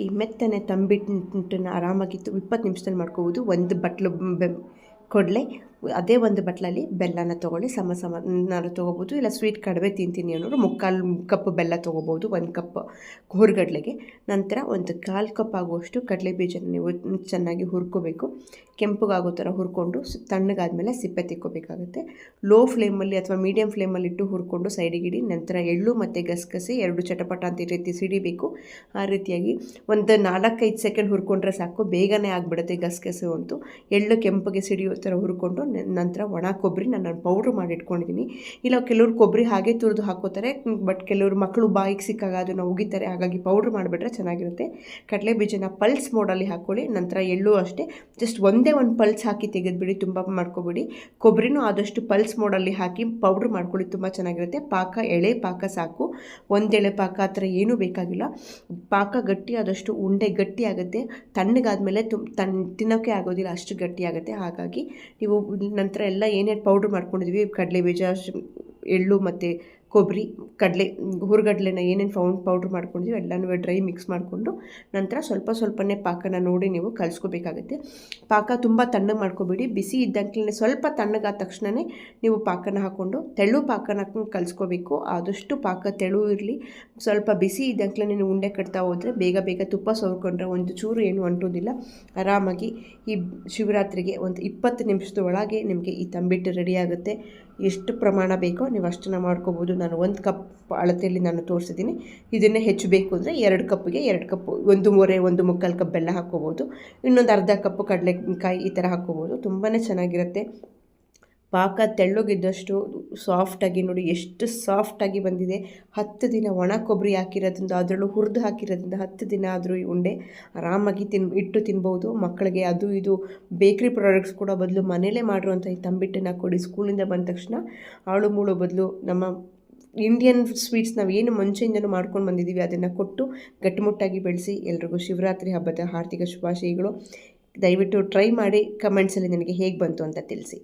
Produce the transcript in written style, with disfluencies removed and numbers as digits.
ಈ ಮೆತ್ತನೆ ತಂಬಿಟ್ಟನ್ನು ಆರಾಮಾಗಿ 20 ನಿಮಿಷದಲ್ಲಿ ಮಾಡ್ಕೋಬೋದು. ಒಂದು ಬಟ್ಲು ಕೊಡಲೆ ಅದೇ ಒಂದು ಬಟ್ಲಲ್ಲಿ ಬೆಲ್ಲನ ತೊಗೊಳ್ಳಿ. ನಾನು ತೊಗೋಬೋದು, ಇಲ್ಲ ಸ್ವೀಟ್ ಕಡಿಮೆ ತಿಂತೀನಿ ಅನ್ನೋರು 3/4 ಕಪ್ ಬೆಲ್ಲ ತೊಗೋಬೋದು 1 ಕಪ್ ಹುರ್ಗಡ್ಲೆಗೆ. ನಂತರ ಒಂದು 1/4 ಕಪ್ ಆಗುವಷ್ಟು ಕಡಲೆ ಬೀಜನ ನೀವು ಚೆನ್ನಾಗಿ ಹುರ್ಕೋಬೇಕು. ಕೆಂಪಗಾಗೋ ಥರ ಹುರ್ಕೊಂಡು ತಣ್ಣಗಾದ್ಮೇಲೆ ಸಿಪ್ಪೆ ತೆಕ್ಕೋಬೇಕಾಗುತ್ತೆ. ಲೋ ಫ್ಲೇಮಲ್ಲಿ ಅಥವಾ ಮೀಡಿಯಮ್ ಫ್ಲೇಮಲ್ಲಿ ಇಟ್ಟು ಹುರ್ಕೊಂಡು ಸೈಡಿಗಿಡಿ. ನಂತರ ಎಳ್ಳು ಮತ್ತು ಗಸಗಸೆ 2 ಚಟಪಟ ಅಂತ ಈ ರೀತಿ ಸಿಡಿಬೇಕು. ಆ ರೀತಿಯಾಗಿ ಒಂದು 4-5 ಸೆಕೆಂಡ್ ಹುರ್ಕೊಂಡ್ರೆ ಸಾಕು, ಬೇಗನೆ ಆಗಿಬಿಡುತ್ತೆ ಗಸಗಸೆ ಅಂತೂ. ಎಳ್ಳು ಕೆಂಪಗೆ ಸಿಡಿಯೋ ಥರ ಹುರ್ಕೊಂಡು ನಂತರ ಒಣ ಕೊಬ್ಬರಿ ನಾನು ಪೌಡ್ರ್ ಮಾಡಿ ಇಟ್ಕೊಂಡಿದ್ದೀನಿ. ಇಲ್ಲ ಕೆಲವ್ರು ಕೊಬ್ಬರಿ ಹಾಗೆ ತುರಿದು ಹಾಕೋತಾರೆ, ಬಟ್ ಕೆಲವರು ಮಕ್ಕಳು ಬಾಯಿಗೆ ಸಿಕ್ಕಾಗ ಅದನ್ನು ಉಗಿತಾರೆ. ಹಾಗಾಗಿ ಪೌಡ್ರ್ ಮಾಡಿಬಿಟ್ರೆ ಚೆನ್ನಾಗಿರುತ್ತೆ. ಕಡಲೆ ಬೀಜನ ಪಲ್ಸ್ ಮೋಡಲ್ಲಿ ಹಾಕ್ಕೊಳ್ಳಿ. ನಂತರ ಎಳ್ಳು ಅಷ್ಟೇ ಜಸ್ಟ್ ಒಂದೇ ಒಂದು ಪಲ್ಸ್ ಹಾಕಿ ತೆಗೆದುಬಿಡಿ, ತುಂಬ ಮಾಡ್ಕೊಬಿಡಿ. ಕೊಬ್ಬರಿನೂ ಆದಷ್ಟು ಪಲ್ಸ್ ಮೋಡಲ್ಲಿ ಹಾಕಿ ಪೌಡ್ರ್ ಮಾಡ್ಕೊಳ್ಳಿ, ತುಂಬ ಚೆನ್ನಾಗಿರುತ್ತೆ. ಪಾಕ ಎಳೆ ಪಾಕ ಸಾಕು, ಒಂದೆಳೆ ಪಾಕ ಆ ಥರ ಏನೂ ಬೇಕಾಗಿಲ್ಲ. ಪಾಕ ಗಟ್ಟಿ ಆದಷ್ಟು ಉಂಡೆ ಗಟ್ಟಿ ಆಗುತ್ತೆ. ತಣ್ಣಗಾದ್ಮೇಲೆ ತಿನ್ನೋಕ್ಕೆ ಆಗೋದಿಲ್ಲ, ಅಷ್ಟು ಗಟ್ಟಿ ಆಗುತ್ತೆ. ಹಾಗಾಗಿ ನೀವು ನಂತರ ಎಲ್ಲ ಏನೇನು ಪೌಡ್ರ್ ಮಾಡ್ಕೊಂಡಿದ್ವಿ, ಕಡಲೆ ಬೀಜ, ಎಳ್ಳು ಮತ್ತು ಕೊಬ್ಬರಿ, ಹುರ್ಗಡ್ಲೆನ ಏನೇನು ಪೌಡ್ರ್ ಮಾಡ್ಕೊಂಡಿದ್ವಿ ಎಲ್ಲನೂ ಡ್ರೈ ಮಿಕ್ಸ್ ಮಾಡಿಕೊಂಡು ನಂತರ ಸ್ವಲ್ಪನೇ ಪಾಕನ ನೋಡಿ ನೀವು ಕಲಿಸ್ಕೋಬೇಕಾಗುತ್ತೆ. ಪಾಕ ತುಂಬ ತಣ್ಣಗೆ ಮಾಡ್ಕೊಬೇಡಿ, ಬಿಸಿ ಇದ್ದಂಗೆ ಸ್ವಲ್ಪ ತಣ್ಣಗಾದ ತಕ್ಷಣವೇ ನೀವು ಪಾಕನ ಹಾಕ್ಕೊಂಡು ತೆಳು ಪಾಕನ ಹಾಕೊಂಡು ಕಲಿಸ್ಕೋಬೇಕು. ಆದಷ್ಟು ಪಾಕ ತೆಳು ಇರಲಿ. ಸ್ವಲ್ಪ ಬಿಸಿ ಇದ್ದಂಗೆ ನೀವು ಉಂಡೆ ಕಟ್ತಾ ಹೋದರೆ ಬೇಗ ತುಪ್ಪ ಸವರ್ಕೊಂಡ್ರೆ ಒಂದು ಚೂರು ಏನು ಅಂಟೋದಿಲ್ಲ. ಆರಾಮಾಗಿ ಈ ಶಿವರಾತ್ರಿಗೆ ಒಂದು 20 ನಿಮಿಷದ ಒಳಗೆ ನಿಮಗೆ ಈ ತಂಬಿಟ್ಟು ರೆಡಿ ಆಗುತ್ತೆ. ಎಷ್ಟು ಪ್ರಮಾಣ ಬೇಕೋ ನೀವು ಅಷ್ಟನ್ನು ಮಾಡ್ಕೋಬೋದು. ನಾನು 1 ಕಪ್ ಅಳತೆಯಲ್ಲಿ ನಾನು ತೋರಿಸಿದ್ದೀನಿ. ಇದನ್ನೇ ಹೆಚ್ಚು ಬೇಕು ಅಂದರೆ 2 ಕಪ್ಪಿಗೆ 2 ಕಪ್, 1 ಕಪ್ ಬೆಲ್ಲ ಹಾಕ್ಕೋಬೋದು. ಇನ್ನೊಂದು ಅರ್ಧ ಕಪ್ ಕಡಲೆಕಾಯಿ ಈ ಥರ ಹಾಕ್ಕೋಬೋದು. ತುಂಬಾ ಚೆನ್ನಾಗಿರುತ್ತೆ. ಪಾಕ ತೆಳ್ಳಗಿದ್ದಷ್ಟು ಸಾಫ್ಟಾಗಿ ನೋಡಿ ಎಷ್ಟು ಸಾಫ್ಟಾಗಿ ಬಂದಿದೆ. 10 ದಿನ ಒಣ ಕೊಬ್ಬರಿ ಹಾಕಿರೋದ್ರಿಂದ, ಅದರಲ್ಲೂ ಹುರಿದು ಹಾಕಿರೋದ್ರಿಂದ 10 ದಿನ ಆದರೂ ಈ ಉಂಡೆ ಆರಾಮಾಗಿ ಇಟ್ಟು ತಿನ್ಬೋದು. ಮಕ್ಕಳಿಗೆ ಅದು ಇದು ಬೇಕ್ರಿ ಪ್ರಾಡಕ್ಟ್ಸ್ ಕೊಡೋ ಬದಲು ಮನೇಲೇ ಮಾಡಿರುವಂಥ ಈ ತಂಬಿಟ್ಟನ್ನು ಕೊಡಿ. ಸ್ಕೂಲಿಂದ ಬಂದ ತಕ್ಷಣ ಆಳು ಮೂಳು ಬದಲು ನಮ್ಮ ಇಂಡಿಯನ್ ಸ್ವೀಟ್ಸ್ ನಾವು ಏನು ಮುಂಚೆಯಿಂದನೂ ಮಾಡ್ಕೊಂಡು ಬಂದಿದ್ದೀವಿ ಅದನ್ನು ಕೊಟ್ಟು ಗಟ್ಟಿಮುಟ್ಟಾಗಿ ಬೆಳೆಸಿ. ಎಲ್ರಿಗೂ ಶಿವರಾತ್ರಿ ಹಬ್ಬದ ಹಾರ್ದಿಕ ಶುಭಾಶಯಗಳು. ದಯವಿಟ್ಟು ಟ್ರೈ ಮಾಡಿ, ಕಮೆಂಟ್ಸಲ್ಲಿ ನನಗೆ ಹೇಗೆ ಬಂತು ಅಂತ ತಿಳಿಸಿ.